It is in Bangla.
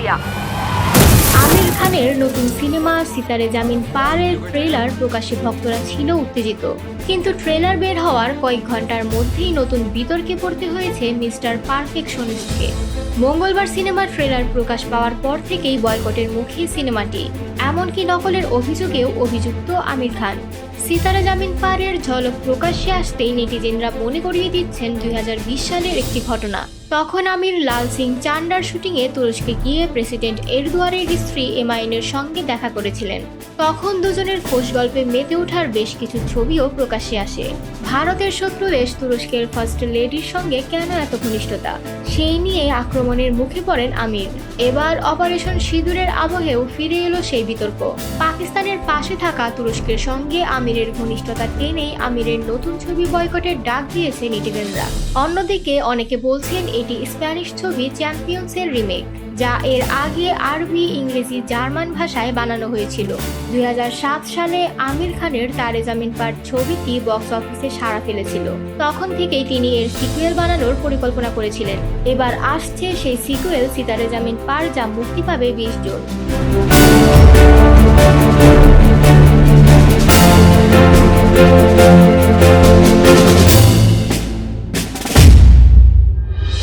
शुक्रिया। আমির খানের নতুন সিনেমা সিতারে জামিন পারের ট্রেলার প্রকাশে ভক্তরা ছিল উত্তেজিত, কিন্তু ট্রেলার বের হওয়ার কয়েক ঘন্টার মধ্যেই নতুন বিতর্কে পড়তে হয়েছে মিস্টার পারফেকশনিস্টকে। মঙ্গলবার সিনেমার ট্রেলার প্রকাশ পাওয়ার পর থেকেই বয়কটের মুখে সিনেমাটি, এমনকি নকলের অভিযোগেও অভিযুক্ত আমির খান। সিতারা জামিন পারের ঝলক প্রকাশ্যে আসতেই নেটিজেনরা মনে করিয়ে দিচ্ছেন 2020 সালের একটি ঘটনা। তখন আমির লাল সিং চান্ডার শুটিংয়ে তুরস্কে গিয়ে প্রেসিডেন্ট এরদোয়ানের স্ত্রী এমাইনের সঙ্গে দেখা করেছিলেন। তখন দুজনের খোশ গল্পে মেতে ওঠার বেশ কিছু ছবিও প্রকাশ্যে আসে। ভারতের শত্রু দেশ তুরস্কের ফার্স্ট লেডির সঙ্গে কেন এত ঘনিষ্ঠতা, সেই নিয়ে আক্রমণের মুখে পড়েন আমির। এবার অপারেশন সিঁদুরের আবহেও ফিরে এলো সেই বিতর্ক। পাকিস্তানের পাশে থাকা তুরস্কের সঙ্গে আমিরের ঘনিষ্ঠতা টেনেই আমিরের নতুন ছবি বয়কটের ডাক দিয়েছে নেটিজেনরা। অন্যদিকে অনেকে বলছেন এটি স্প্যানিশ ছবি চ্যাম্পিয়ন্সের রিমেক, যা এর আগে আরবি, ইংরেজি, জার্মান ভাষায় বানানো হয়েছিল। 2007 সালে আমির খানের তারে জামিন পার ছবিটি বক্স অফিসে সাড়া ফেলেছিল। তখন থেকেই তিনি এর সিকুয়েল বানানোর পরিকল্পনা করেছিলেন। এবার আসছে সেই সিকুয়েল সিতারে জামিন পার, যা মুক্তি পাবে 20 জুন।